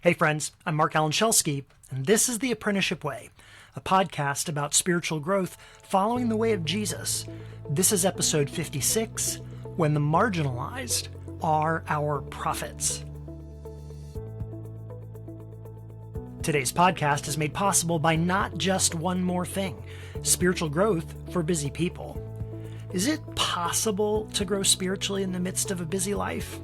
Hey friends, I'm Marc Schelske, and this is the Apprenticeship Way, a podcast about spiritual growth following the way of Jesus. This is episode 56, When the Marginalized Are Our Prophets. Today's podcast is made possible by not just one more thing, spiritual growth for busy people. Is it possible to grow spiritually in the midst of a busy life?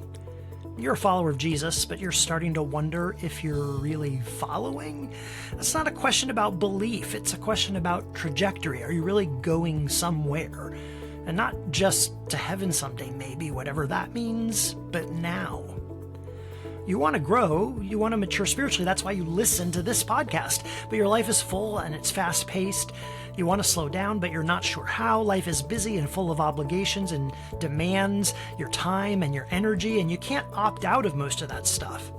You're a follower of Jesus, but you're starting to wonder if you're really following? It's not a question about belief, it's a question about trajectory. Are you really going somewhere? And not just to heaven someday, maybe, whatever that means, but now. You want to grow, you want to mature spiritually, that's why you listen to this podcast. But your life is full and it's fast-paced. You want to slow down, but you're not sure how. Life is busy and full of obligations and demands your time and your energy, and you can't opt out of most of that stuff.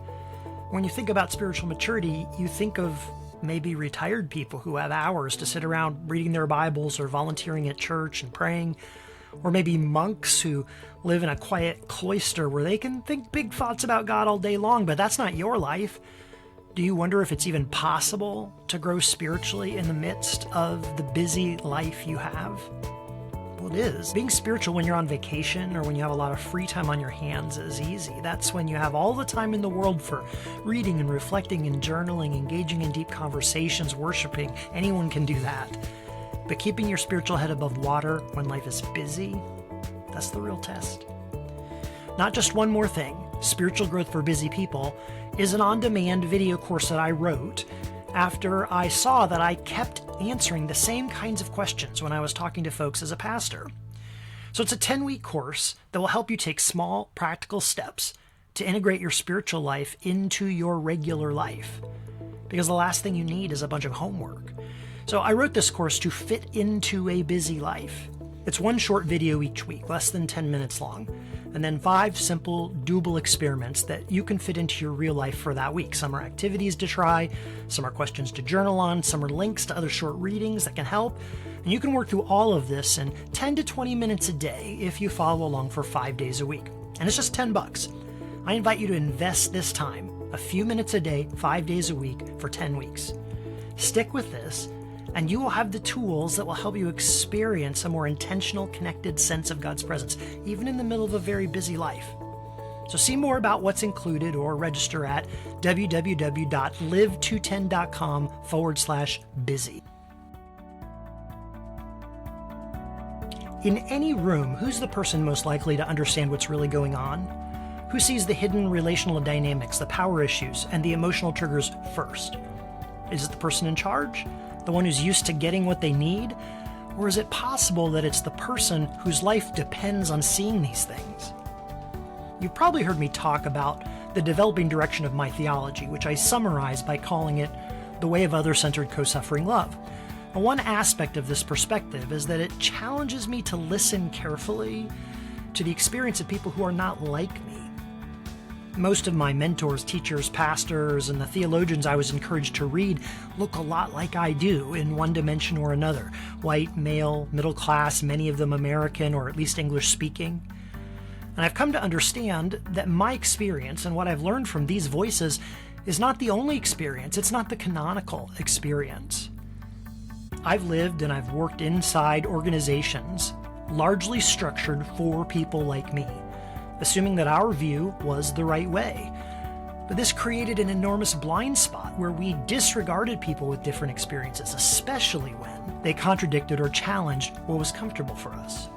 When you think about spiritual maturity, you think of maybe retired people who have hours to sit around reading their Bibles or volunteering at church and praying, or maybe monks who live in a quiet cloister where they can think big thoughts about God all day long, but that's not your life. Do you wonder if it's even possible to grow spiritually in the midst of the busy life you have? Well, it is. Being spiritual when you're on vacation or when you have a lot of free time on your hands is easy. That's when you have all the time in the world for reading and reflecting and journaling, engaging in deep conversations, worshiping. Anyone can do that. But keeping your spiritual head above water when life is busy, that's the real test. Not just one more thing, Spiritual Growth for Busy People is an on-demand video course that I wrote after I saw that I kept answering the same kinds of questions when I was talking to folks as a pastor. So it's a 10-week course that will help you take small, practical steps to integrate your spiritual life into your regular life. Because the last thing you need is a bunch of homework. So I wrote this course to fit into a busy life. It's one short video each week, less than 10 minutes long, and then 5 simple, doable experiments that you can fit into your real life for that week. Some are activities to try, some are questions to journal on, some are links to other short readings that can help, and you can work through all of this in 10 to 20 minutes a day if you follow along for 5 days a week. And it's just $10. I invite you to invest this time, a few minutes a day, 5 days a week for 10 weeks. Stick with this, and you will have the tools that will help you experience a more intentional, connected sense of God's presence, even in the middle of a very busy life. So see more about what's included or register at www.live210.com/busy. In any room, who's the person most likely to understand what's really going on? Who sees the hidden relational dynamics, the power issues, and the emotional triggers first? Is it the person in charge? The one who's used to getting what they need? Or is it possible that it's the person whose life depends on seeing these things? You've probably heard me talk about the developing direction of my theology, which I summarize by calling it the way of other-centered co-suffering love. And one aspect of this perspective is that it challenges me to listen carefully to the experience of people who are not like me. Most of my mentors, teachers, pastors, and the theologians I was encouraged to read look a lot like I do in one dimension or another. White, male, middle class, many of them American or at least English speaking. And I've come to understand that my experience and what I've learned from these voices is not the only experience. It's not the canonical experience. I've lived and I've worked inside organizations largely structured for people like me, assuming that our view was the right way. But this created an enormous blind spot where we disregarded people with different experiences, especially when they contradicted or challenged what was comfortable for us.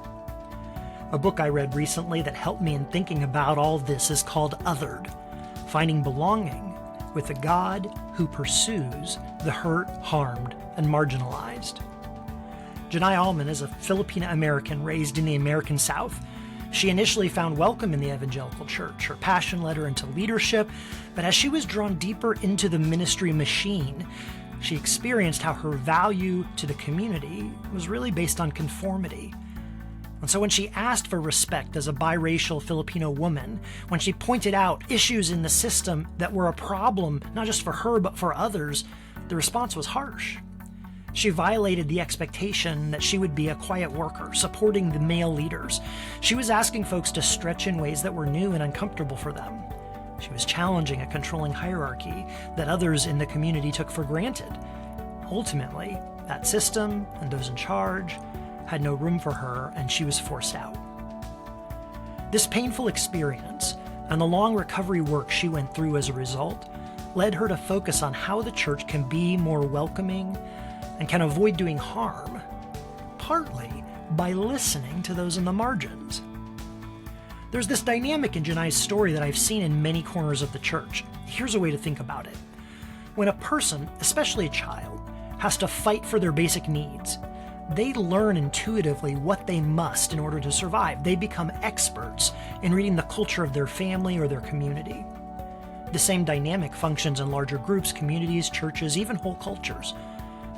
A book I read recently that helped me in thinking about all of this is called Othered: Finding Belonging with a God Who Pursues the Hurt, Harmed, and Marginalized. Jenai Auman is a Filipina-American raised in the American South. She initially found welcome in the Evangelical church. Her passion led her into leadership, but as she was drawn deeper into the ministry machine, she experienced how her value to the community was really based on conformity. And so when she asked for respect as a biracial Filipino woman, when she pointed out issues in the system that were a problem, not just for her, but for others, the response was harsh. She violated the expectation that she would be a quiet worker, supporting the male leaders. She was asking folks to stretch in ways that were new and uncomfortable for them. She was challenging a controlling hierarchy that others in the community took for granted. Ultimately, that system and those in charge had no room for her, and she was forced out. This painful experience and the long recovery work she went through as a result led her to focus on how the church can be more welcoming and can avoid doing harm, partly by listening to those in the margins. There's this dynamic in Jenai's story that I've seen in many corners of the church. Here's a way to think about it. When a person, especially a child, has to fight for their basic needs, they learn intuitively what they must in order to survive. They become experts in reading the culture of their family or their community. The same dynamic functions in larger groups, communities, churches, even whole cultures.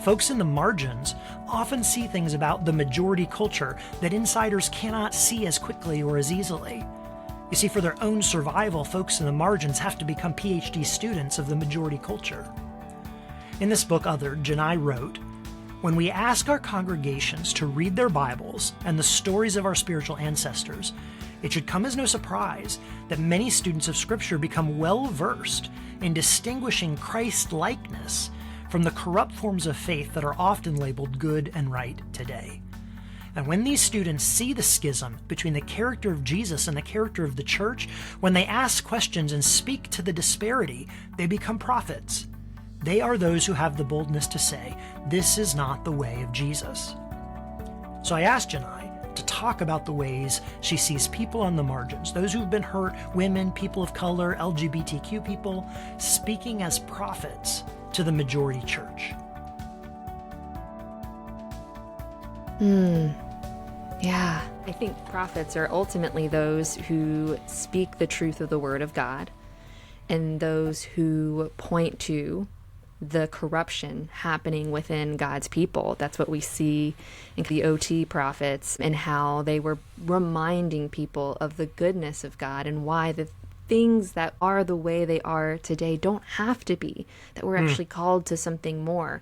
Folks in the margins often see things about the majority culture that insiders cannot see as quickly or as easily. You see, for their own survival, folks in the margins have to become PhD students of the majority culture. In this book, Jenai wrote, "When we ask our congregations to read their Bibles and the stories of our spiritual ancestors, it should come as no surprise that many students of Scripture become well-versed in distinguishing Christ-likeness from the corrupt forms of faith that are often labeled good and right today. And when these students see the schism between the character of Jesus and the character of the church, when they ask questions and speak to the disparity, they become prophets. They are those who have the boldness to say, 'This is not the way of Jesus.'" So I asked Jenai to talk about the ways she sees people on the margins, those who've been hurt, women, people of color, LGBTQ people, speaking as prophets to the majority church. Yeah. I think prophets are ultimately those who speak the truth of the Word of God and those who point to the corruption happening within God's people. That's what we see in the OT prophets and how they were reminding people of the goodness of God and why the things that are the way they are today don't have to be, that we're actually called to something more.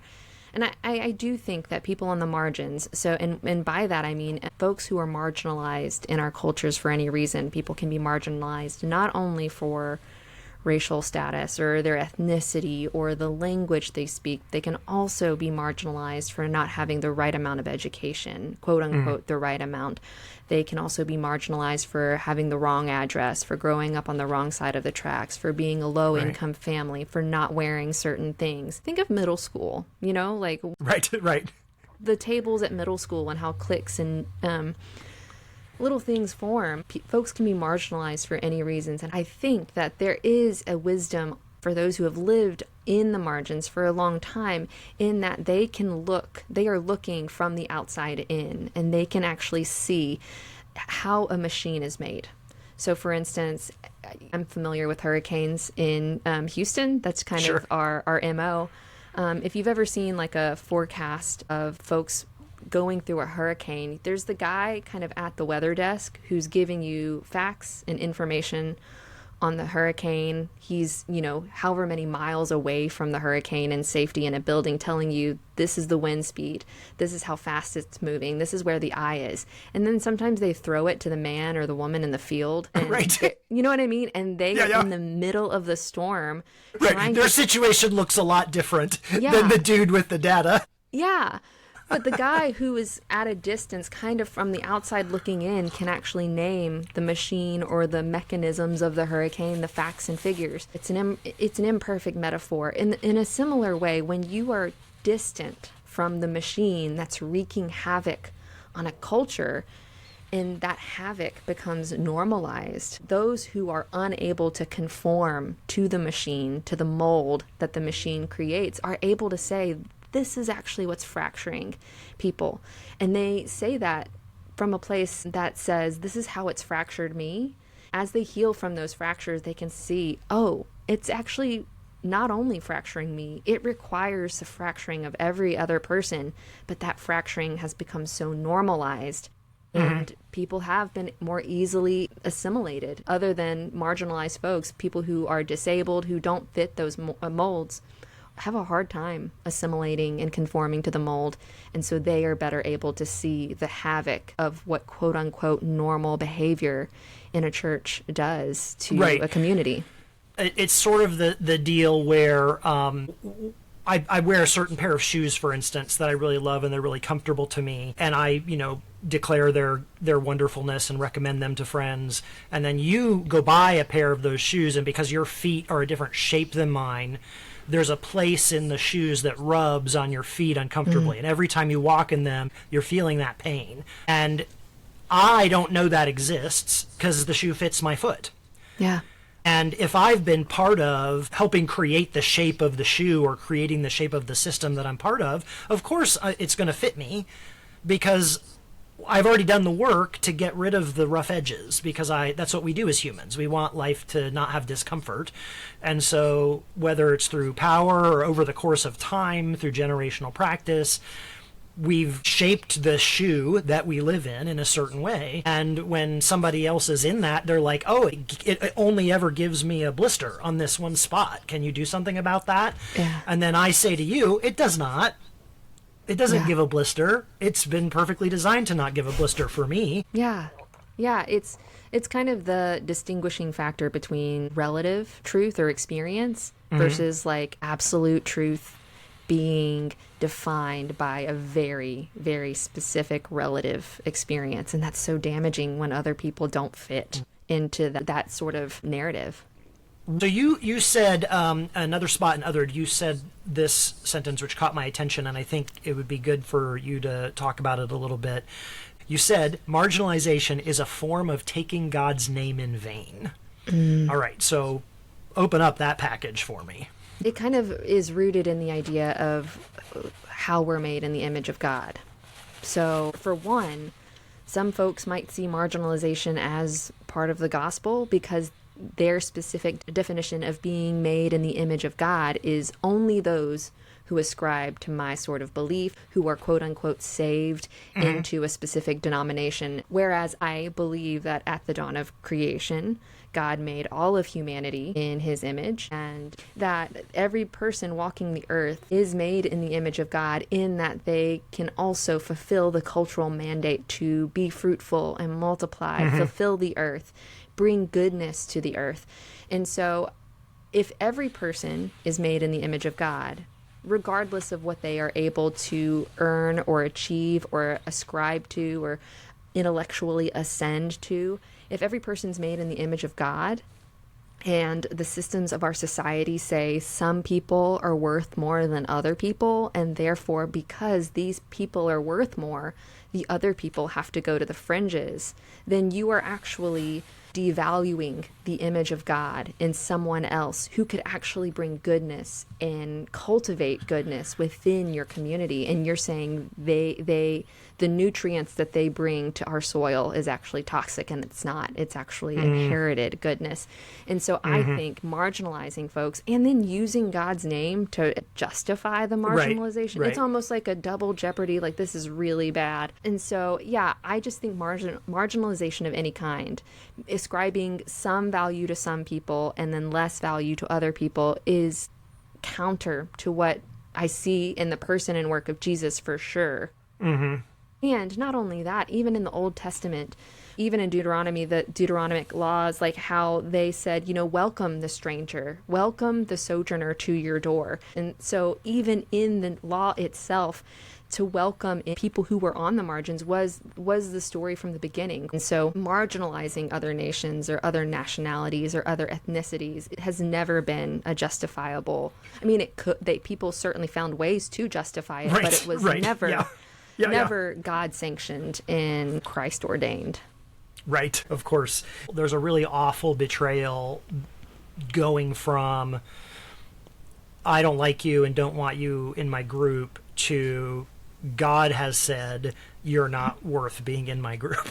And I do think that people on the margins, and by that I mean folks who are marginalized in our cultures for any reason. People can be marginalized not only for racial status or their ethnicity or the language they speak. They can also be marginalized for not having the right amount of education, quote unquote, the right amount. They can also be marginalized for having the wrong address, for growing up on the wrong side of the tracks, for being a low income family, for not wearing certain things. Think of middle school, like Right. the tables at middle school and how cliques and little things form. Folks can be marginalized for any reasons. And I think that there is a wisdom for those who have lived in the margins for a long time in that they are looking from the outside in, and they can actually see how a machine is made. So for instance, I'm familiar with hurricanes in Houston. That's kind of our MO. If you've ever seen like a forecast of folks going through a hurricane, there's the guy kind of at the weather desk who's giving you facts and information on the hurricane. He's, however many miles away from the hurricane and safety in a building, telling you this is the wind speed, this is how fast it's moving, this is where the eye is. And then sometimes they throw it to the man or the woman in the field. And you know what I mean? And they are in the middle of the storm. Right. Their situation looks a lot different than the dude with the data. Yeah. But the guy who is at a distance, kind of from the outside looking in, can actually name the machine or the mechanisms of the hurricane, the facts and figures. It's an imperfect metaphor. In a similar way, when you are distant from the machine that's wreaking havoc on a culture, and that havoc becomes normalized, those who are unable to conform to the machine, to the mold that the machine creates, are able to say, this is actually what's fracturing people. And they say that from a place that says, this is how it's fractured me. As they heal from those fractures, they can see, oh, it's actually not only fracturing me, it requires the fracturing of every other person. But that fracturing has become so normalized, and people have been more easily assimilated. Other than marginalized folks, people who are disabled, who don't fit those molds, have a hard time assimilating and conforming to the mold. And so they are better able to see the havoc of what quote unquote normal behavior in a church does to a community. It's sort of the deal where I wear a certain pair of shoes, for instance, that I really love and they're really comfortable to me. And I, declare their wonderfulness and recommend them to friends. And then you go buy a pair of those shoes, and because your feet are a different shape than mine, there's a place in the shoes that rubs on your feet uncomfortably. And every time you walk in them, you're feeling that pain. And I don't know that exists because the shoe fits my foot. Yeah. And if I've been part of helping create the shape of the shoe or creating the shape of the system that I'm part of course it's going to fit me because I've already done the work to get rid of the rough edges, because that's what we do as humans. We want life to not have discomfort. And so whether it's through power or over the course of time, through generational practice, we've shaped the shoe that we live in a certain way. And when somebody else is in that, they're like, oh, it only ever gives me a blister on this one spot. Can you do something about that? Yeah. And then I say to you, it does not. It doesn't give a blister. It's been perfectly designed to not give a blister for me. Yeah. Yeah. It's kind of the distinguishing factor between relative truth or experience versus like absolute truth being defined by a very, very specific relative experience. And that's so damaging when other people don't fit into that sort of narrative. So you said another spot in Othered, you said this sentence which caught my attention, and I think it would be good for you to talk about it a little bit. You said marginalization is a form of taking God's name in vain. All right, so open up that package for me. It kind of is rooted in the idea of how we're made in the image of God. So for one, some folks might see marginalization as part of the gospel because their specific definition of being made in the image of God is only those who ascribe to my sort of belief, who are quote unquote saved into a specific denomination. Whereas I believe that at the dawn of creation, God made all of humanity in his image, and that every person walking the earth is made in the image of God, in that they can also fulfill the cultural mandate to be fruitful and multiply, fulfill the earth, bring goodness to the earth. And so if every person is made in the image of God, regardless of what they are able to earn or achieve or ascribe to or intellectually ascend to, if every person's made in the image of God, and the systems of our society say some people are worth more than other people, and therefore because these people are worth more, the other people have to go to the fringes, then you are actually devaluing the image of God in someone else who could actually bring goodness and cultivate goodness within your community. And you're saying the nutrients that they bring to our soil is actually toxic, and it's not. It's actually inherited goodness. And so I think marginalizing folks and then using God's name to justify the marginalization, it's almost like a double jeopardy, like this is really bad. And so, yeah, I just think marginalization of any kind, ascribing some value to some people and then less value to other people, is counter to what I see in the person and work of Jesus for sure. And not only that, even in the Old Testament, even in Deuteronomy, the Deuteronomic laws, like how they said, welcome the stranger, welcome the sojourner to your door. And so even in the law itself, to welcome people who were on the margins was the story from the beginning. And so marginalizing other nations or other nationalities or other ethnicities, it has never been a justifiable. I mean, people certainly found ways to justify it, but it was never God sanctioned and Christ ordained. Right, of course. There's a really awful betrayal going from I don't like you and don't want you in my group to God has said you're not worth being in my group.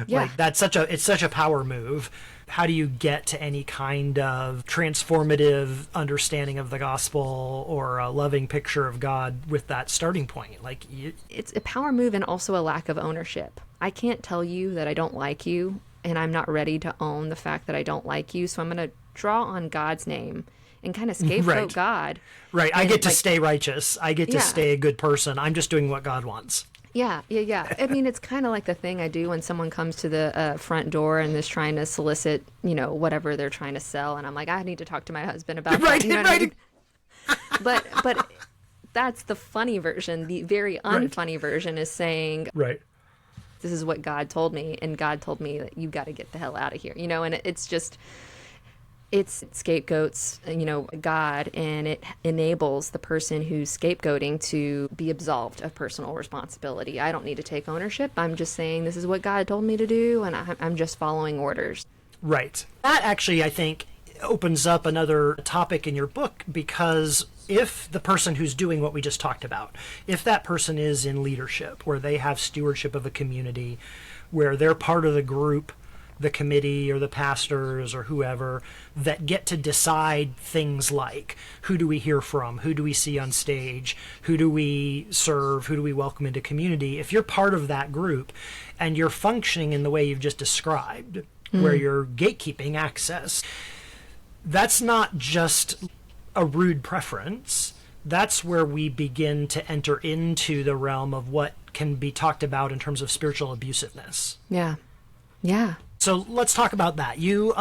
Yeah. Like it's such a power move. How do you get to any kind of transformative understanding of the gospel or a loving picture of God with that starting point? It's a power move and also a lack of ownership. I can't tell you that I don't like you, and I'm not ready to own the fact that I don't like you, so I'm going to draw on God's name and kind of scapegoat God. Right. I get to stay righteous. I get to stay a good person. I'm just doing what God wants. Yeah. I mean, it's kind of like the thing I do when someone comes to the front door and is trying to solicit, whatever they're trying to sell. And I'm like, I need to talk to my husband about that. Right, You know what I right. mean? But that's the funny version. The very unfunny version is saying, Right. this is what God told me. And God told me that you got to get the hell out of here. And it's just... It's scapegoats, God, and it enables the person who's scapegoating to be absolved of personal responsibility. I don't need to take ownership. I'm just saying this is what God told me to do, and I'm just following orders. Right. That actually, I think, opens up another topic in your book, because if the person who's doing what we just talked about, if that person is in leadership, where they have stewardship of a community, where they're part of the group, the committee or the pastors or whoever, that get to decide things like, who do we hear from, who do we see on stage, who do we serve, who do we welcome into community. If you're part of that group and you're functioning in the way you've just described, where you're gatekeeping access, that's not just a rude preference. That's where we begin to enter into the realm of what can be talked about in terms of spiritual abusiveness. Yeah. So let's talk about that. You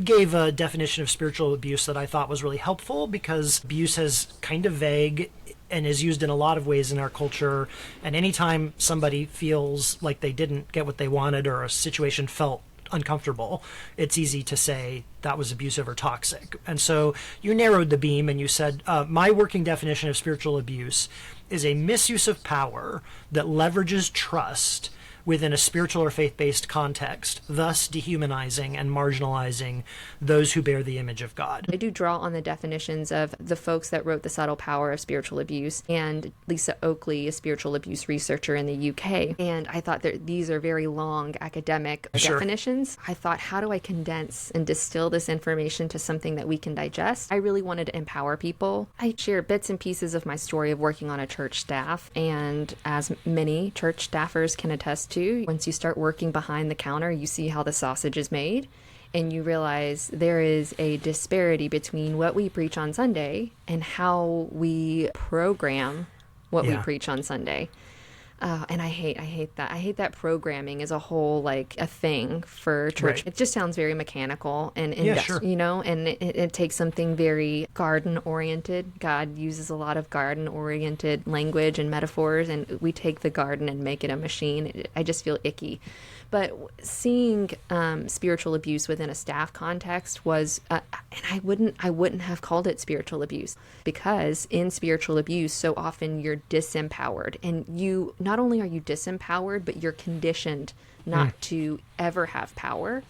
gave a definition of spiritual abuse that I thought was really helpful, because abuse is kind of vague and is used in a lot of ways in our culture. And anytime somebody feels like they didn't get what they wanted or a situation felt uncomfortable, it's easy to say that was abusive or toxic. And so you narrowed the beam and you said, my working definition of spiritual abuse is a misuse of power that leverages trust within a spiritual or faith-based context, thus dehumanizing and marginalizing those who bear the image of God. I do draw on the definitions of the folks that wrote The Subtle Power of Spiritual Abuse and Lisa Oakley, a spiritual abuse researcher in the UK. And I thought that these are very long academic definitions. I thought, how do I condense and distill this information to something that we can digest? I really wanted to empower people. I share bits and pieces of my story of working on a church staff, and as many church staffers can attest to, once you start working behind the counter, you see how the sausage is made, and you realize there is a disparity between what we preach on Sunday and how we program what we preach on Sunday. And I hate that. I hate that programming as a whole, like a thing for church. It just sounds very mechanical and and it takes something very garden oriented. God uses a lot of garden oriented language and metaphors, and we take the garden and make it a machine. I just feel icky. But seeing spiritual abuse within a staff context was, and I wouldn't have called it spiritual abuse, because in spiritual abuse, so often you're disempowered, and you not only are you disempowered, but you're conditioned not to ever have power.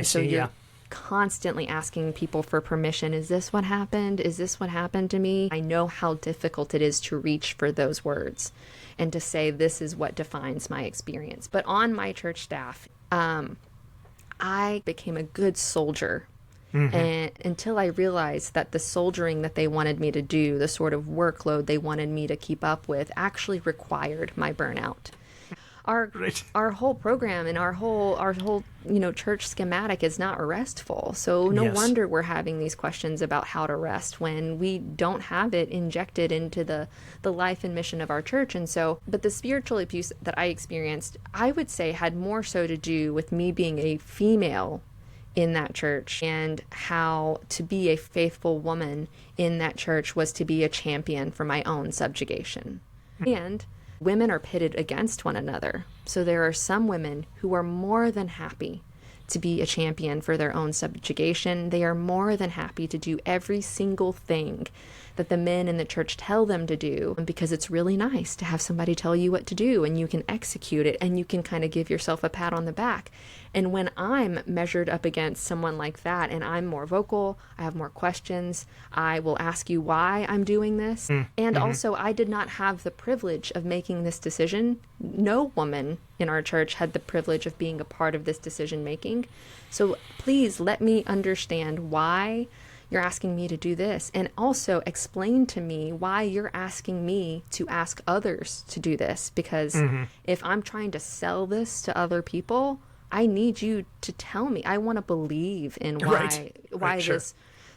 So you're constantly asking people for permission. Is this what happened? Is this what happened to me? I know how difficult it is to reach for those words and to say, this is what defines my experience. But on my church staff, I became a good soldier. And until I realized that the soldiering that they wanted me to do, the sort of workload they wanted me to keep up with, actually required my burnout. Our whole program and our whole church schematic is not restful. So no wonder we're having these questions about how to rest when we don't have it injected into the life and mission of our church. And so, but the spiritual abuse that I experienced, I would say, had more so to do with me being a female in that church, and how to be a faithful woman in that church was to be a champion for my own subjugation. And women are pitted against one another. So there are some women who are more than happy to be a champion for their own subjugation. They are more than happy to do every single thing that the men in the church tell them to do, because it's really nice to have somebody tell you what to do and you can execute it and you can kind of give yourself a pat on the back. And when I'm measured up against someone like that and I'm more vocal, I have more questions, I will ask you why I'm doing this. And also, I did not have the privilege of making this decision. No woman in our church had the privilege of being a part of this decision making. So please let me understand why you're asking me to do this, and also explain to me why you're asking me to ask others to do this, because if I'm trying to sell this to other people, I need you to tell me. I want to believe in why this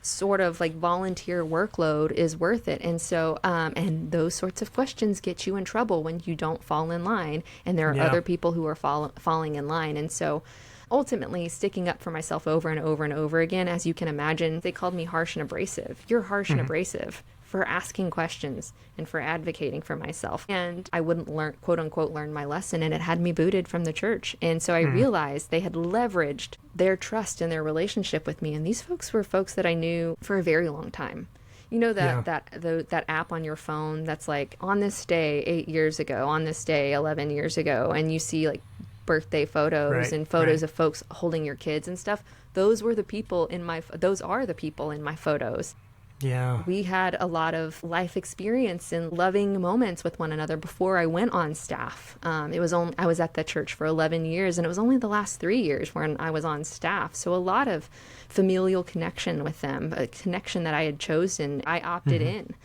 sort of like volunteer workload is worth it. And so, and those sorts of questions get you in trouble when you don't fall in line, and there are other people who are falling in line. And so ultimately sticking up for myself over and over and over again, as you can imagine, they called me harsh and abrasive. You're harsh and abrasive for asking questions and for advocating for myself. And I wouldn't learn, quote unquote, learn my lesson, and it had me booted from the church. And so I realized they had leveraged their trust and their relationship with me. And these folks were folks that I knew for a very long time. You know, that app on your phone that's like, on this day 8 years ago, on this day 11 years ago, and you see like birthday photos and photos of folks holding your kids and stuff. Those are the people in my photos. Yeah. We had a lot of life experience and loving moments with one another before I went on staff. I was at the church for 11 years, and it was only the last 3 years when I was on staff. So a lot of familial connection with them, a connection that I had chosen. I opted in.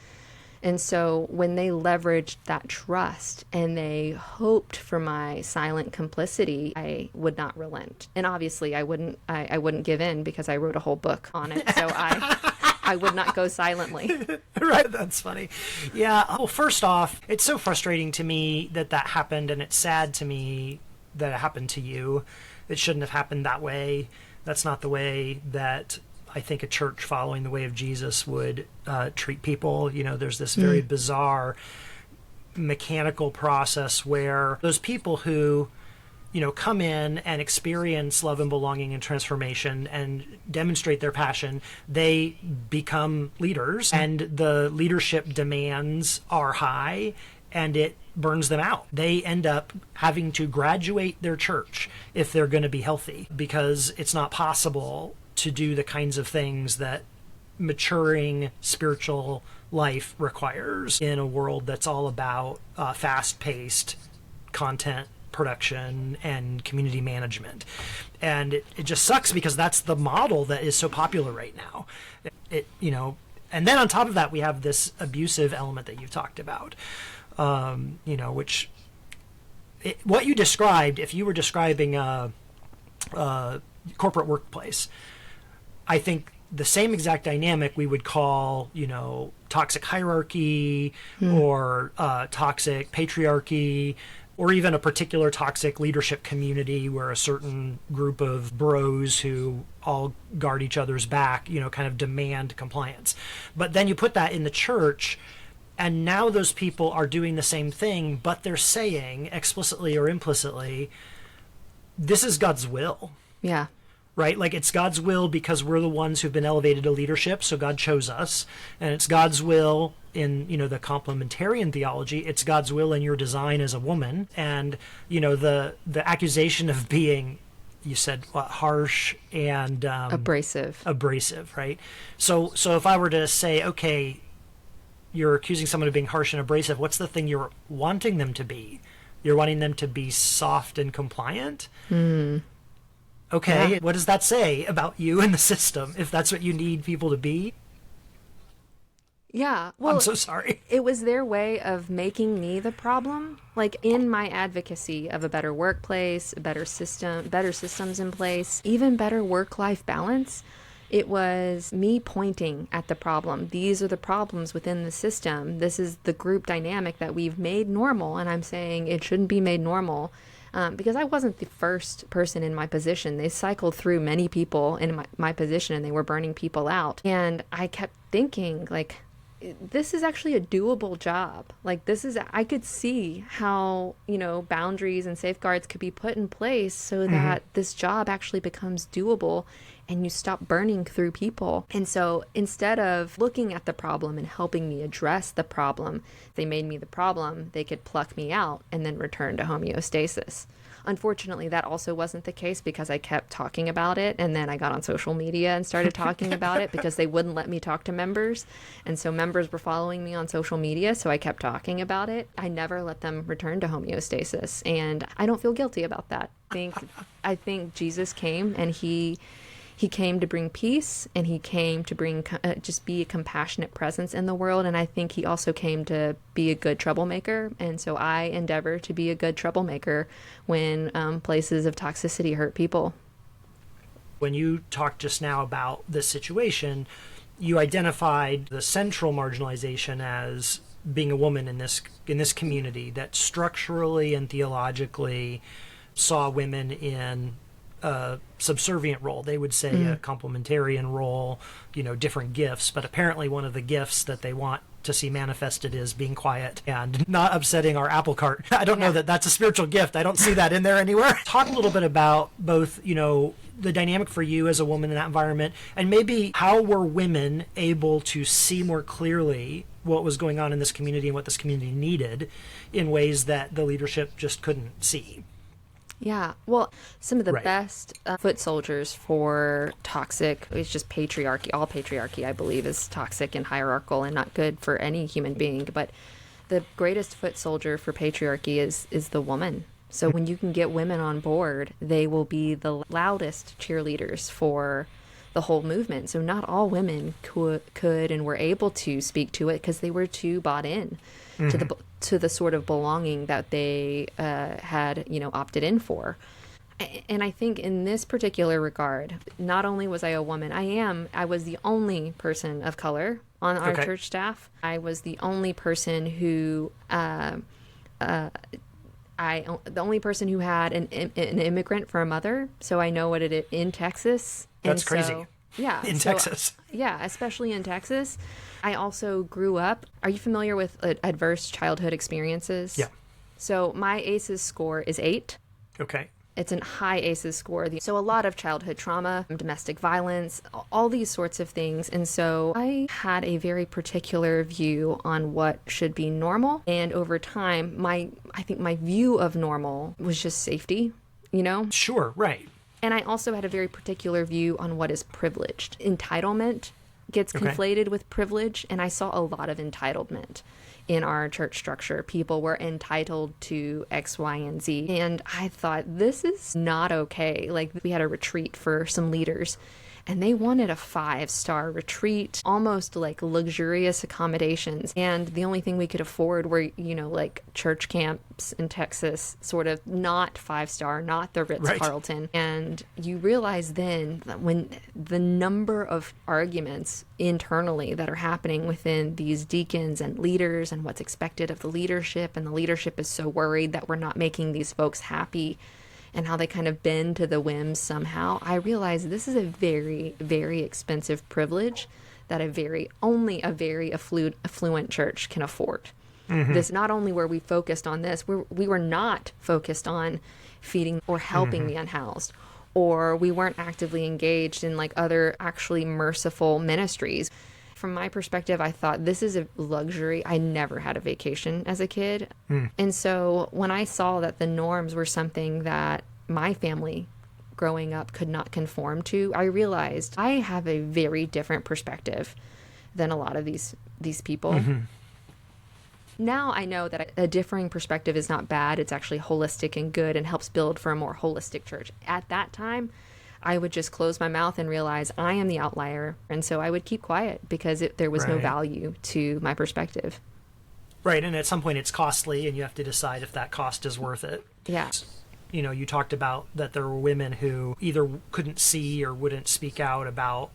And so when they leveraged that trust and they hoped for my silent complicity, I would not relent. And obviously I wouldn't give in, because I wrote a whole book on it. So I would not go silently. Right. That's funny. Yeah. Well, first off, it's so frustrating to me that happened, and it's sad to me that it happened to you. It shouldn't have happened that way. That's not the way that I think a church following the way of Jesus would treat people. You know, there's this very bizarre mechanical process where those people who, you know, come in and experience love and belonging and transformation and demonstrate their passion, they become leaders, and the leadership demands are high, and it burns them out. They end up having to graduate their church if they're going to be healthy, because it's not possible to do the kinds of things that maturing spiritual life requires in a world that's all about fast-paced content production and community management. And it just sucks, because that's the model that is so popular right now. And then on top of that, we have this abusive element that you've talked about, which what you described, if you were describing a corporate workplace, I think the same exact dynamic we would call, toxic hierarchy or toxic patriarchy, or even a particular toxic leadership community where a certain group of bros who all guard each other's back, kind of demand compliance. But then you put that in the church, and now those people are doing the same thing, but they're saying explicitly or implicitly, this is God's will. Yeah. Right? Like, it's God's will because we're the ones who've been elevated to leadership, so God chose us. And it's God's will in, the complementarian theology. It's God's will in your design as a woman. And, the accusation of being, you said, harsh and... Abrasive, right? So if I were to say, okay, you're accusing someone of being harsh and abrasive, what's the thing you're wanting them to be? You're wanting them to be soft and compliant? Okay, yeah. What does that say about you and the system, if that's what you need people to be? Yeah, well, I'm so sorry. It was their way of making me the problem. Like, in my advocacy of a better workplace, a better systems in place, even better work-life balance, it was me pointing at the problem. These are the problems within the system. This is the group dynamic that we've made normal, and I'm saying it shouldn't be made normal. Because I wasn't the first person in my position. They cycled through many people in my position, and they were burning people out. And I kept thinking, like, this is actually a doable job. Like, I could see how, boundaries and safeguards could be put in place so that this job actually becomes doable and you stop burning through people. And so instead of looking at the problem and helping me address the problem, they made me the problem. They could pluck me out and then return to homeostasis. Unfortunately, that also wasn't the case, because I kept talking about it, and then I got on social media and started talking about it because they wouldn't let me talk to members. And so members were following me on social media, so I kept talking about it. I never let them return to homeostasis, and I don't feel guilty about that. I think Jesus came, and he came to bring peace, and he came to bring just be a compassionate presence in the world. And I think he also came to be a good troublemaker. And so I endeavor to be a good troublemaker when places of toxicity hurt people. When you talked just now about this situation, you identified the central marginalization as being a woman in this community that structurally and theologically saw women in a subservient role. They would say a complementarian role, different gifts, but apparently one of the gifts that they want to see manifested is being quiet and not upsetting our apple cart. I don't know that that's a spiritual gift. I don't see that in there anywhere. Talk a little bit about both, the dynamic for you as a woman in that environment, and maybe how were women able to see more clearly what was going on in this community and what this community needed in ways that the leadership just couldn't see. Yeah, well, some of the best foot soldiers for toxic, it's just patriarchy. All patriarchy, I believe, is toxic and hierarchical and not good for any human being. But the greatest foot soldier for patriarchy is the woman. So when you can get women on board, they will be the loudest cheerleaders for the whole movement. So not all women could and were able to speak to it because they were too bought in to the sort of belonging that they had, opted in for. And I think in this particular regard, not only was I a woman, I was the only person of color on our church staff. I was the only person who, the only person who had an immigrant for a mother. So I know what it is in Texas. That's crazy. Yeah. In Texas. Yeah, especially in Texas. I also grew up. Are you familiar with adverse childhood experiences? Yeah. So my ACEs score is 8. Okay. It's a high ACEs score. So a lot of childhood trauma, domestic violence, all these sorts of things. And so I had a very particular view on what should be normal. And over time, I think my view of normal was just safety, Sure, right. And I also had a very particular view on what is privileged. Entitlement gets conflated with privilege, and I saw a lot of entitlement in our church structure. People were entitled to X, Y, and Z. And I thought, this is not okay. Like, we had a retreat for some leaders, and they wanted a 5-star retreat, almost like luxurious accommodations. And the only thing we could afford were, like church camps in Texas, sort of not 5-star, not the Ritz-Carlton. Right. And you realize then that when the number of arguments internally that are happening within these deacons and leaders and what's expected of the leadership, and the leadership is so worried that we're not making these folks happy, and how they kind of bend to the whims somehow, I realized this is a very, very expensive privilege that only a very affluent church can afford. This, not only were we focused on this, we were not focused on feeding or helping the unhoused, or we weren't actively engaged in like other actually merciful ministries. From my perspective, I thought, this is a luxury. I never had a vacation as a kid. And so when I saw that the norms were something that my family growing up could not conform to, I realized I have a very different perspective than a lot of these people. Now I know that a differing perspective is not bad. It's actually holistic and good and helps build for a more holistic church. At that time, I would just close my mouth and realize I am the outlier. And so I would keep quiet because there was no value to my perspective. Right. And at some point it's costly, and you have to decide if that cost is worth it. Yeah. You talked about that there were women who either couldn't see or wouldn't speak out about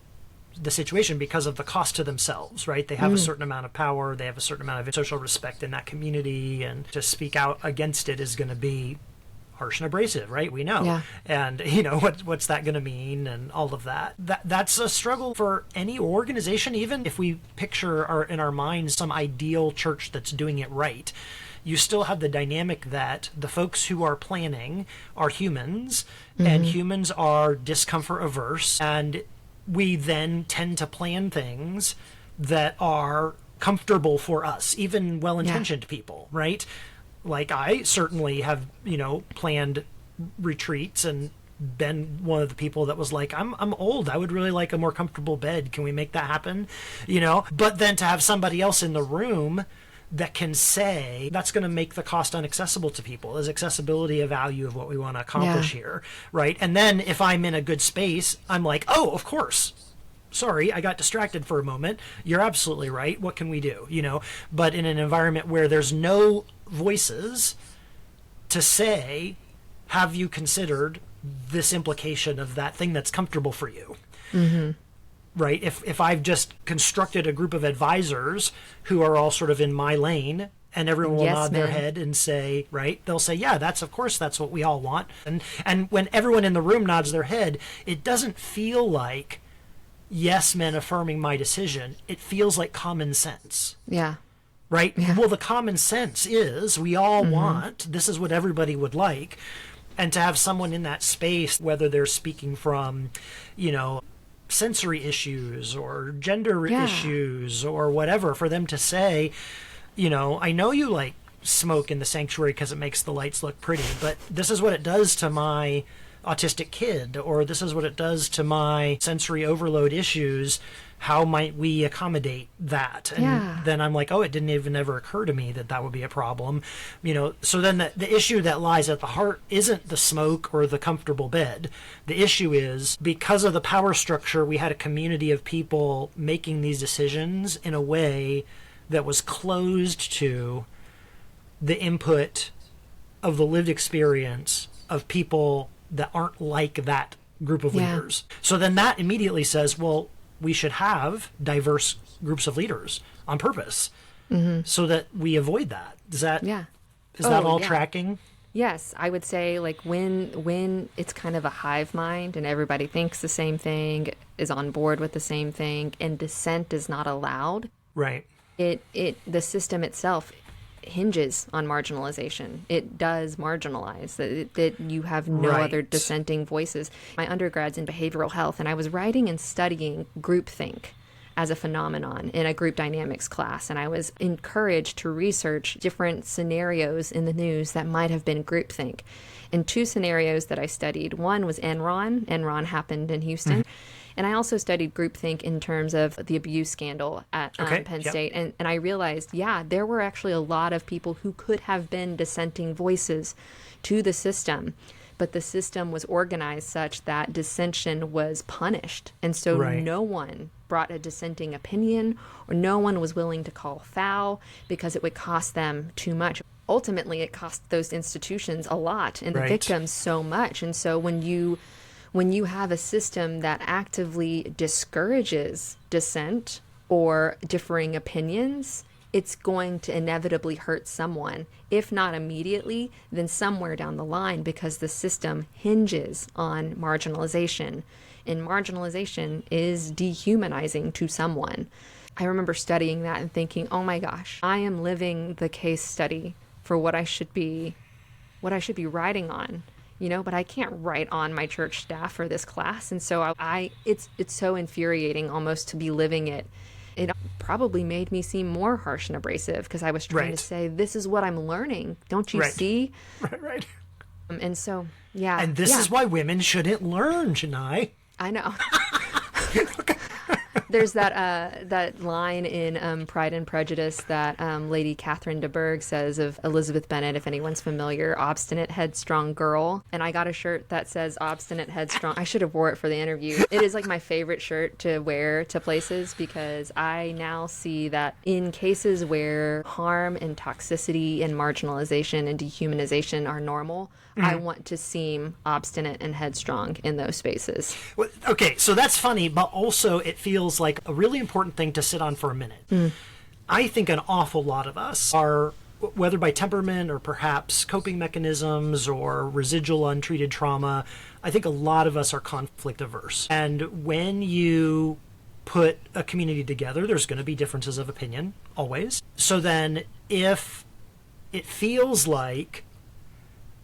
the situation because of the cost to themselves, right? They have a certain amount of power. They have a certain amount of social respect in that community. And to speak out against it is going to be harsh and abrasive, right? We know. Yeah. And, what's that going to mean and all of that. That's a struggle for any organization, even if we picture in our minds some ideal church that's doing it right. You still have the dynamic that the folks who are planning are humans, and humans are discomfort averse, and we then tend to plan things that are comfortable for us, even well-intentioned people, right? Like, I certainly have, planned retreats and been one of the people that was like, I'm old. I would really like a more comfortable bed. Can we make that happen? But then to have somebody else in the room that can say, that's going to make the cost inaccessible to people. Is accessibility a value of what we want to accomplish here, right? And then if I'm in a good space, I'm like, oh, of course. Sorry, I got distracted for a moment. You're absolutely right. What can we do? But in an environment where there's no voices to say, have you considered this implication of that thing that's comfortable for you? right? If I've just constructed a group of advisors who are all sort of in my lane, and everyone will nod their head and say, right? They'll say, yeah, of course, that's what we all want. And when everyone in the room nods their head, it doesn't feel like yes men affirming my decision. It feels like common sense. Yeah. Right? Yeah. Well, the common sense is we all want, this is what everybody would like. And to have someone in that space, whether they're speaking from, sensory issues or gender issues or whatever, for them to say, I know you like smoke in the sanctuary because it makes the lights look pretty, but this is what it does to my autistic kid, or this is what it does to my sensory overload issues. How might we accommodate that? And then I'm like, oh, it didn't even ever occur to me that would be a problem. So then the issue that lies at the heart isn't the smoke or the comfortable bed. The issue is, because of the power structure, we had a community of people making these decisions in a way that was closed to the input of the lived experience of people that aren't like that group of leaders. So then that immediately says, well, we should have diverse groups of leaders on purpose so that we avoid that. Is that all tracking? Yes, I would say like when it's kind of a hive mind and everybody thinks the same thing, is on board with the same thing, and dissent is not allowed. Right. The system itself hinges on marginalization. It does marginalize that you have no other dissenting voices. My undergrad's in behavioral health, and I was writing and studying groupthink as a phenomenon in a group dynamics class, and I was encouraged to research different scenarios in the news that might have been groupthink. And two scenarios that I studied, one was Enron. Enron happened in Houston. And I also studied groupthink in terms of the abuse scandal at Penn State. And I realized, there were actually a lot of people who could have been dissenting voices to the system. But the system was organized such that dissension was punished. And so no one brought a dissenting opinion, or no one was willing to call foul because it would cost them too much. Ultimately, it cost those institutions a lot and the victims so much. And so when you have a system that actively discourages dissent or differing opinions, it's going to inevitably hurt someone, if not immediately, then somewhere down the line, because the system hinges on marginalization. And marginalization is dehumanizing to someone. I remember studying that and thinking, oh my gosh, I am living the case study for what I should be writing on. But I can't write on my church staff for this class. And so it's so infuriating almost to be living it. It probably made me seem more harsh and abrasive because I was trying to say, this is what I'm learning. Don't you see? Right. And so, yeah. And this is why women shouldn't learn, Jenai. I know. There's that line in Pride and Prejudice that Lady Catherine de Bourgh says of Elizabeth Bennet, if anyone's familiar, obstinate, headstrong girl. And I got a shirt that says obstinate, headstrong. I should have wore it for the interview. It is like my favorite shirt to wear to places because I now see that in cases where harm and toxicity and marginalization and dehumanization are normal, I want to seem obstinate and headstrong in those spaces. Well, okay, so that's funny, but also it feels like a really important thing to sit on for a minute. I think an awful lot of us are, whether by temperament or perhaps coping mechanisms or residual untreated trauma, I think a lot of us are conflict averse. And when you put a community together, there's going to be differences of opinion, always. So then if it feels like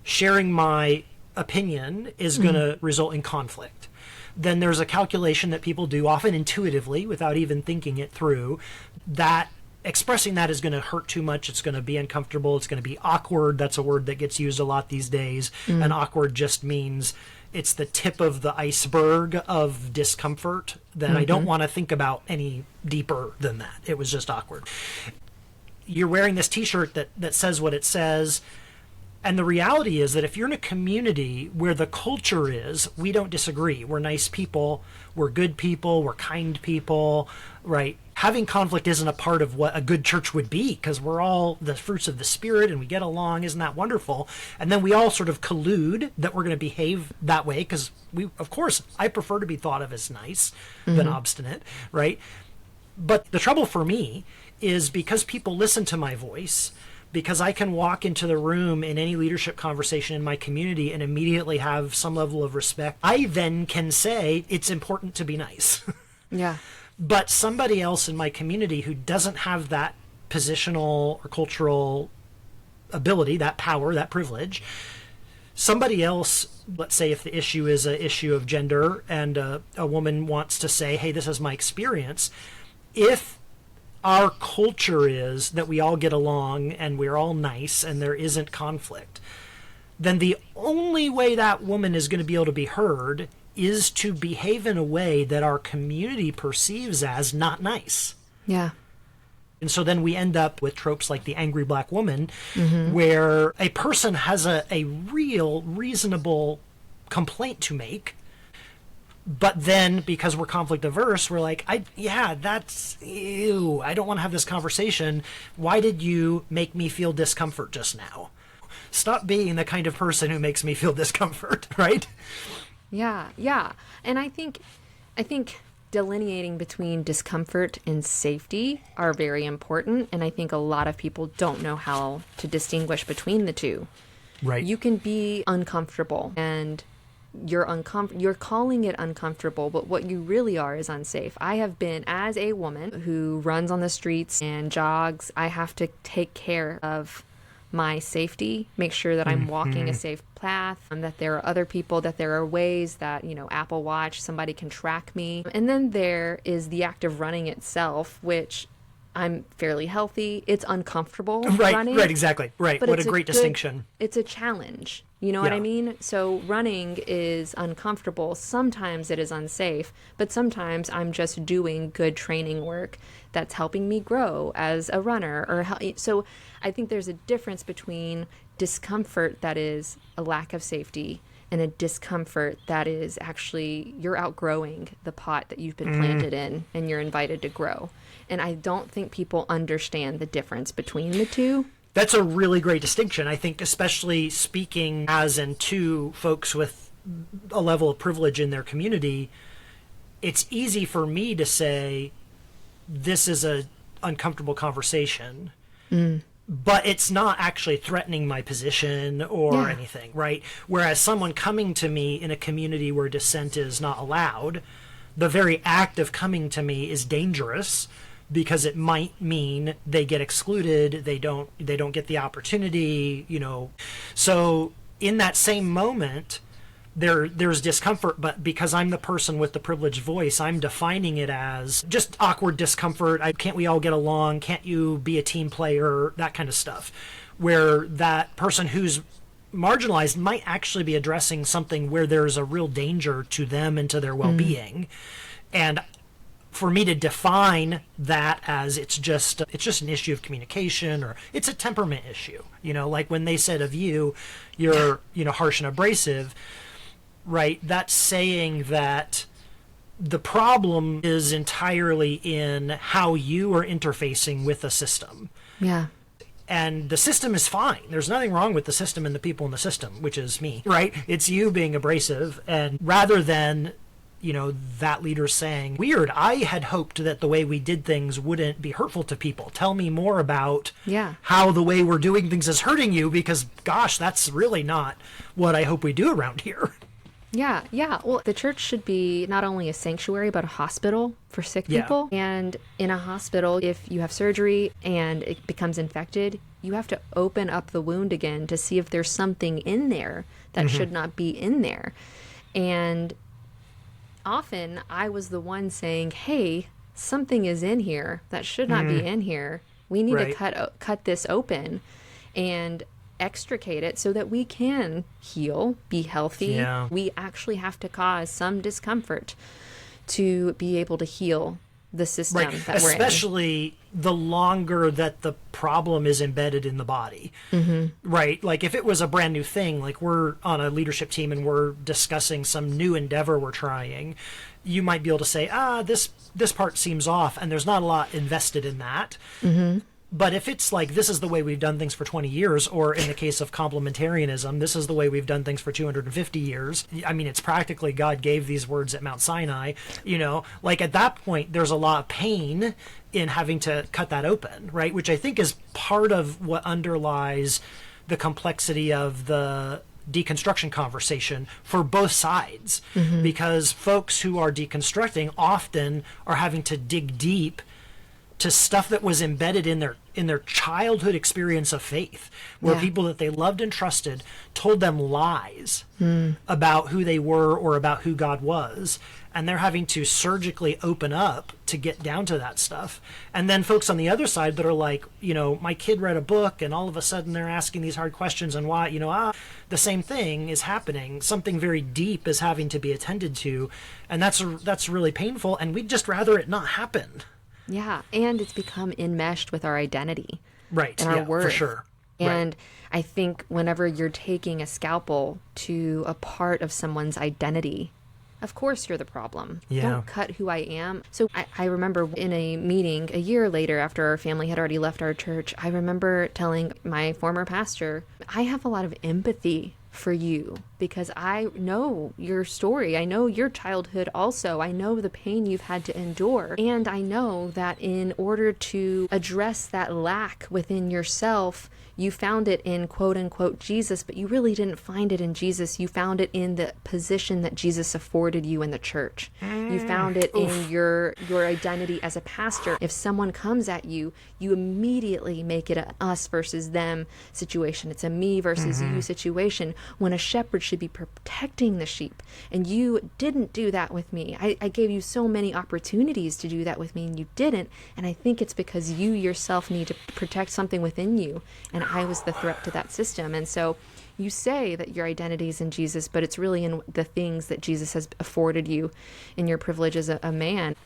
sharing my opinion is going to result in conflict, then there's a calculation that people do, often intuitively, without even thinking it through, that expressing that is going to hurt too much. It's going to be uncomfortable. It's going to be awkward. That's a word that gets used a lot these days. And awkward just means it's the tip of the iceberg of discomfort that I don't want to think about any deeper than that. It was just awkward. You're wearing this t-shirt that says what it says. And the reality is that if you're in a community where the culture is, we don't disagree. We're nice people. We're good people. We're kind people, right? having conflict isn't a part of what a good church would be, because we're all the fruits of the Spirit and we get along. Isn't that wonderful? And then we all sort of collude that we're going to behave that way, because of course, I prefer to be thought of as nice than obstinate, right? But the trouble for me is, because people listen to my voice, because I can walk into the room in any leadership conversation in my community and immediately have some level of respect, I then can say it's important to be nice. Yeah. But somebody else in my community who doesn't have that positional or cultural ability, that power, that privilege, somebody else, let's say if the issue is an issue of gender and a woman wants to say, hey, this is my experience, if our culture is that we all get along and we're all nice and there isn't conflict, then the only way that woman is going to be able to be heard is to behave in a way that our community perceives as not nice. Yeah. And so then we end up with tropes like the angry black woman, where a person has a real, reasonable complaint to make, but then because we're conflict averse, we're like, that's, ew, I don't want to have this conversation. Why did you make me feel discomfort just now? Stop being the kind of person who makes me feel discomfort, right? Yeah, yeah. And I think delineating between discomfort and safety are very important, and I think a lot of people don't know how to distinguish between the two. Right. You can be uncomfortable and you're calling it uncomfortable, but what you really are is unsafe. I have been, as a woman who runs on the streets and jogs, I have to take care of my safety, make sure that I'm walking a safe path, and that there are other people, that there are ways that, Apple Watch, somebody can track me. And then there is the act of running itself, which I'm fairly healthy. It's uncomfortable running. Right, exactly. Right. But What a great distinction. It's a challenge. You know what I mean? So running is uncomfortable. Sometimes it is unsafe, but sometimes I'm just doing good training work that's helping me grow as a runner. So I think there's a difference between discomfort that is a lack of safety and a discomfort that is actually you're outgrowing the pot that you've been planted in and you're invited to grow. And I don't think people understand the difference between the two. That's a really great distinction. I think, especially speaking as in to folks with a level of privilege in their community, it's easy for me to say, this is a uncomfortable conversation, but it's not actually threatening my position or anything, right? Whereas someone coming to me in a community where dissent is not allowed, the very act of coming to me is dangerous, because it might mean they get excluded, they don't get the opportunity, So in that same moment, there's discomfort, but because I'm the person with the privileged voice, I'm defining it as just awkward discomfort. Can't we all get along? Can't you be a team player? That kind of stuff. Where that person who's marginalized might actually be addressing something where there's a real danger to them and to their well-being. And for me to define that as it's just an issue of communication, or it's a temperament issue, like when they said of you're harsh and abrasive, right? That's saying that the problem is entirely in how you are interfacing with the system. Yeah. And the system is fine. There's nothing wrong with the system and the people in the system, which is me, right? It's you being abrasive. And rather than that leader saying, weird, I had hoped that the way we did things wouldn't be hurtful to people. Tell me more about how the way we're doing things is hurting you, because, gosh, that's really not what I hope we do around here. Yeah. Well, the church should be not only a sanctuary, but a hospital for sick people. And in a hospital, if you have surgery and it becomes infected, you have to open up the wound again to see if there's something in there that should not be in there. And often I was the one saying, hey, something is in here that should not be in here. We need to cut this open and extricate it so that we can heal, be healthy. Yeah. We actually have to cause some discomfort to be able to heal the system Right. that we're in. Especially the longer that the problem is embedded in the body. Right. Like if it was a brand new thing, like we're on a leadership team and we're discussing some new endeavor we're trying, you might be able to say, this part seems off, and there's not a lot invested in that. But if it's like, this is the way we've done things for 20 years, or in the case of complementarianism, this is the way we've done things for 250 years. I mean, it's practically God gave these words at Mount Sinai, like at that point, there's a lot of pain in having to cut that open, right? Which I think is part of what underlies the complexity of the deconstruction conversation for both sides, because folks who are deconstructing often are having to dig deep to stuff that was embedded in their childhood experience of faith, where people that they loved and trusted told them lies about who they were or about who God was, and they're having to surgically open up to get down to that stuff. And then folks on the other side that are like, my kid read a book and all of a sudden they're asking these hard questions, and why, the same thing is happening. Something very deep is having to be attended to, and that's really painful, and we'd just rather it not happen. Yeah, and it's become enmeshed with our identity. Right, and our worth. For sure. And I think whenever you're taking a scalpel to a part of someone's identity, of course you're the problem. Don't cut who I am. So I remember in a meeting a year later, after our family had already left our church, I remember telling my former pastor, I have a lot of empathy for you because I know your story. I know your childhood also. I know the pain you've had to endure. And I know that in order to address that lack within yourself, you found it in quote unquote Jesus, but you really didn't find it in Jesus. You found it in the position that Jesus afforded you in the church. You found it in your identity as a pastor. If someone comes at you, you immediately make it a us versus them situation. It's a me versus you situation, when a shepherd should be protecting the sheep. And you didn't do that with me. I gave you so many opportunities to do that with me, and you didn't. And I think it's because you yourself need to protect something within you. And I was the threat to that system. And so you say that your identity is in Jesus, but it's really in the things that Jesus has afforded you in your privilege as a man.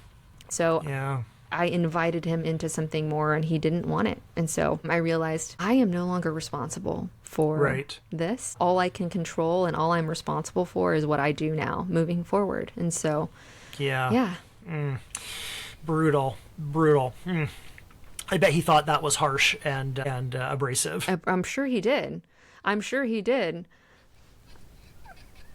So I invited him into something more, and he didn't want it. And so I realized I am no longer responsible for this. All I can control and all I'm responsible for is what I do now moving forward. And so, Brutal. I bet he thought that was harsh and abrasive. I'm sure he did.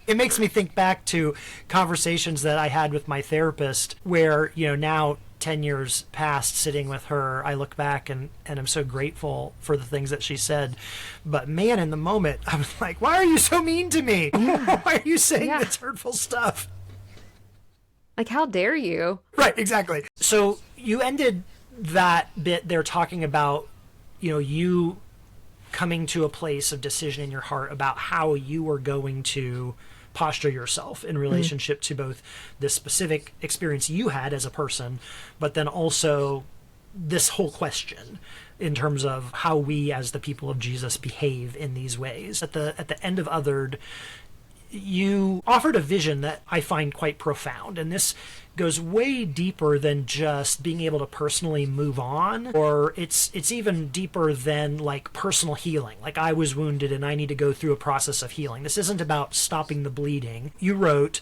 It makes me think back to conversations that I had with my therapist where, now 10 years past sitting with her, I look back and I'm so grateful for the things that she said. But man, in the moment, I was like, why are you so mean to me? Why are you saying this hurtful stuff? Like, how dare you? Right, exactly. So you ended that bit there talking about, you coming to a place of decision in your heart about how you were going to posture yourself in relationship to both this specific experience you had as a person, but then also this whole question in terms of how we as the people of Jesus behave in these ways. At the end of Othered, you offered a vision that I find quite profound, and this goes way deeper than just being able to personally move on, or it's even deeper than like personal healing. Like, I was wounded and I need to go through a process of healing. This isn't about stopping the bleeding. You wrote,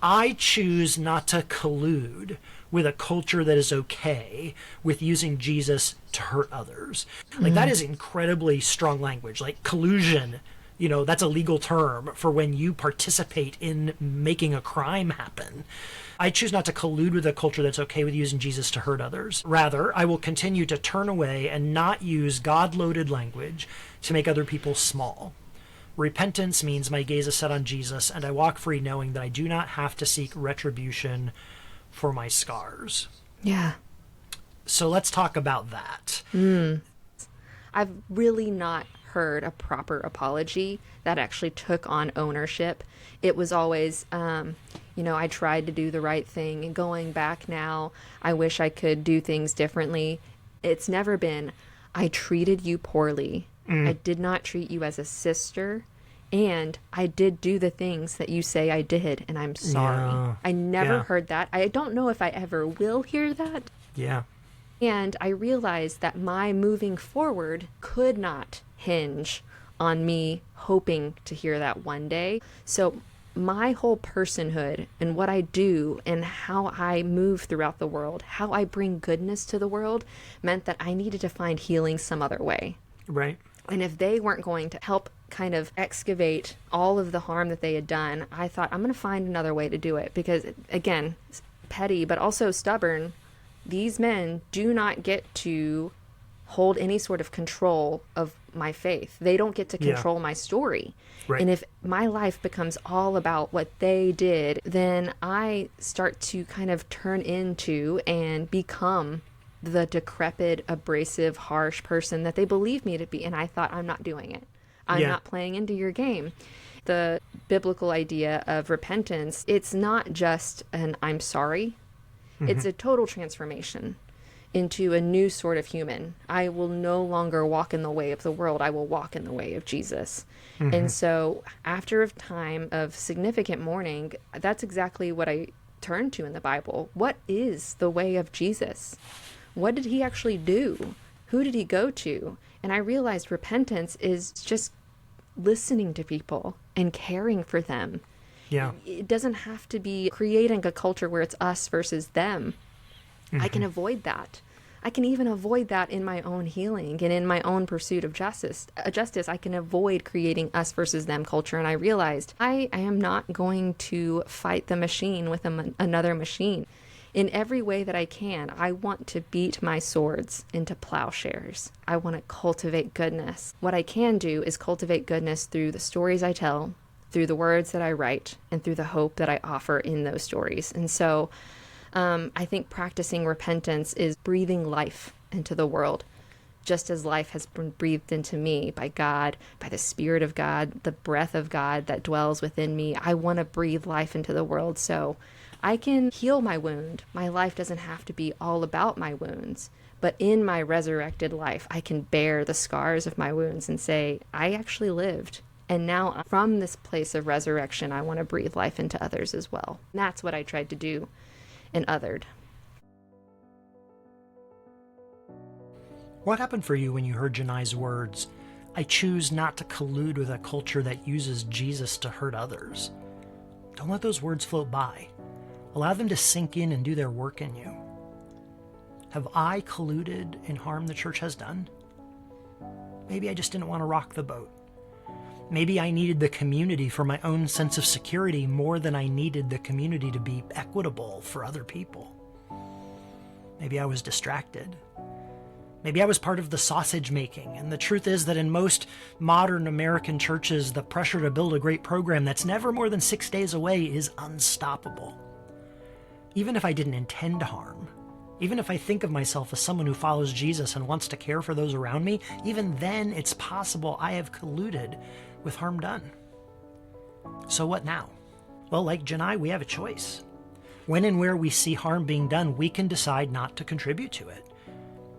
I choose not to collude with a culture that is okay with using Jesus to hurt others. Like, that is incredibly strong language. Like, collusion, that's a legal term for when you participate in making a crime happen. I choose not to collude with a culture that's okay with using Jesus to hurt others. Rather, I will continue to turn away and not use God-loaded language to make other people small. Repentance means my gaze is set on Jesus, and I walk free knowing that I do not have to seek retribution for my scars. Yeah. So let's talk about that. I've really not heard a proper apology that actually took on ownership. It was always, I tried to do the right thing, and going back now, I wish I could do things differently. It's never been, I treated you poorly. I did not treat you as a sister, And I did do the things that you say I did, and I'm sorry. Yeah. I never Yeah. heard that. I don't know if I ever will hear that. Yeah. And I realized that my moving forward could not hinge on me hoping to hear that one day. So my whole personhood and what I do and how I move throughout the world, how I bring goodness to the world, meant that I needed to find healing some other way. Right. And if they weren't going to help kind of excavate all of the harm that they had done, I thought, I'm going to find another way to do it. Because, again, petty, but also stubborn, these men do not get to hold any sort of control of my faith. They don't get to control my story. Right. And if my life becomes all about what they did, then I start to kind of turn into and become the decrepit, abrasive, harsh person that they believe me to be. And I thought, I'm not doing it. I'm not playing into your game. The biblical idea of repentance, it's not just an I'm sorry. It's a total transformation into a new sort of human. I will no longer walk in the way of the world. I will walk in the way of Jesus. And so after a time of significant mourning, that's exactly what I turned to in the Bible. What is the way of Jesus? What did he actually do? Who did he go to? And I realized repentance is just listening to people and caring for them. Yeah. It doesn't have to be creating a culture where it's us versus them. I can avoid that. I can even avoid that in my own healing and in my own pursuit of justice. I can avoid creating us versus them culture. And I realized I am not going to fight the machine with another machine. In every way that I can, I want to beat my swords into plowshares. I want to cultivate goodness. What I can do is cultivate goodness through the stories I tell, through the words that I write, and through the hope that I offer in those stories. And so I think practicing repentance is breathing life into the world, just as life has been breathed into me by God, by the Spirit of God, the breath of God that dwells within me. I want to breathe life into the world so I can heal my wound. My life doesn't have to be all about my wounds, but in my resurrected life, I can bear the scars of my wounds and say, I actually lived. And now from this place of resurrection, I want to breathe life into others as well. And that's what I tried to do and othered. What happened for you when you heard Jenai's words, I choose not to collude with a culture that uses Jesus to hurt others? Don't let those words float by. Allow them to sink in and do their work in you. Have I colluded in harm the church has done? Maybe I just didn't want to rock the boat. Maybe I needed the community for my own sense of security more than I needed the community to be equitable for other people. Maybe I was distracted. Maybe I was part of the sausage making, and the truth is that in most modern American churches, the pressure to build a great program that's never more than 6 days away is unstoppable. Even if I didn't intend harm, even if I think of myself as someone who follows Jesus and wants to care for those around me, even then it's possible I have colluded with harm done. So what now? Well, like Jenai, we have a choice. When and where we see harm being done, we can decide not to contribute to it.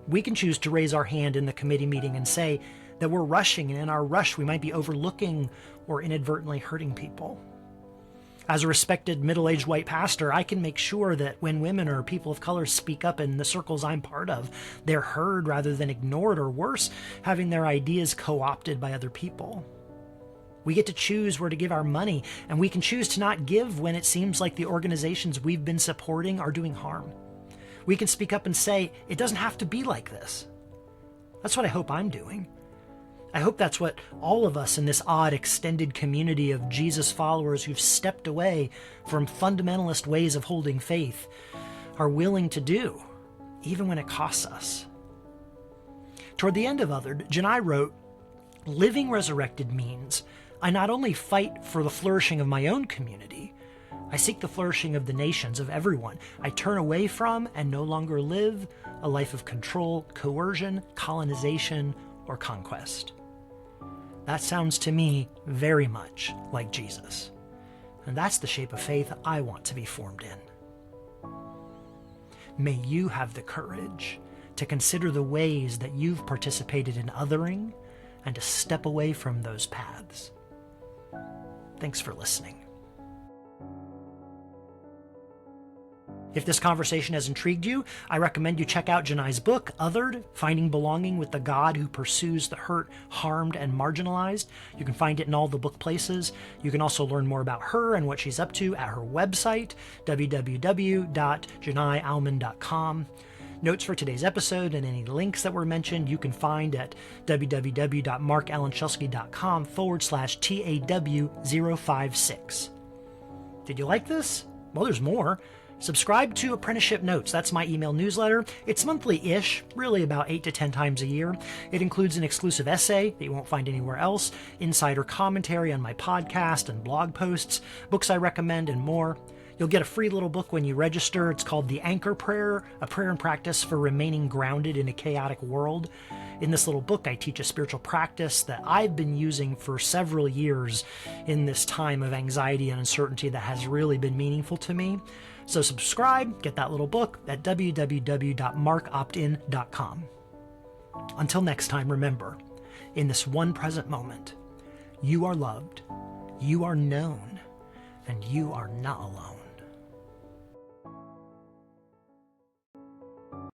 We can choose to raise our hand in the committee meeting and say that we're rushing, and in our rush we might be overlooking or inadvertently hurting people. As a respected middle-aged white pastor, I can make sure that when women or people of color speak up in the circles I'm part of, they're heard rather than ignored, or worse, having their ideas co-opted by other people. We get to choose where to give our money, and we can choose to not give when it seems like the organizations we've been supporting are doing harm. We can speak up and say, it doesn't have to be like this. That's what I hope I'm doing. I hope that's what all of us in this odd extended community of Jesus followers who've stepped away from fundamentalist ways of holding faith are willing to do, even when it costs us. Toward the end of Othered, Jenai wrote, living resurrected means I not only fight for the flourishing of my own community, I seek the flourishing of the nations, of everyone. I turn away from and no longer live a life of control, coercion, colonization, or conquest. That sounds to me very much like Jesus. And that's the shape of faith I want to be formed in. May you have the courage to consider the ways that you've participated in othering and to step away from those paths. Thanks for listening. If this conversation has intrigued you, I recommend you check out Jenai's book, Othered, Finding Belonging with the God Who Pursues the Hurt, Harmed, and Marginalized. You can find it in all the book places. You can also learn more about her and what she's up to at her website, www.jenaiauman.com. Notes for today's episode and any links that were mentioned you can find at www.marcalanschelske.com/TAW056. Did you like this? Well, there's more. Subscribe to Apprenticeship Notes. That's my email newsletter. It's monthly-ish, really about 8 to 10 times a year. It includes an exclusive essay that you won't find anywhere else, insider commentary on my podcast and blog posts, books I recommend, and more. You'll get a free little book when you register. It's called The Anchor Prayer, a prayer and practice for remaining grounded in a chaotic world. In this little book, I teach a spiritual practice that I've been using for several years in this time of anxiety and uncertainty that has really been meaningful to me. So subscribe, get that little book at www.marcoptin.com. Until next time, remember, in this one present moment, you are loved, you are known, and you are not alone.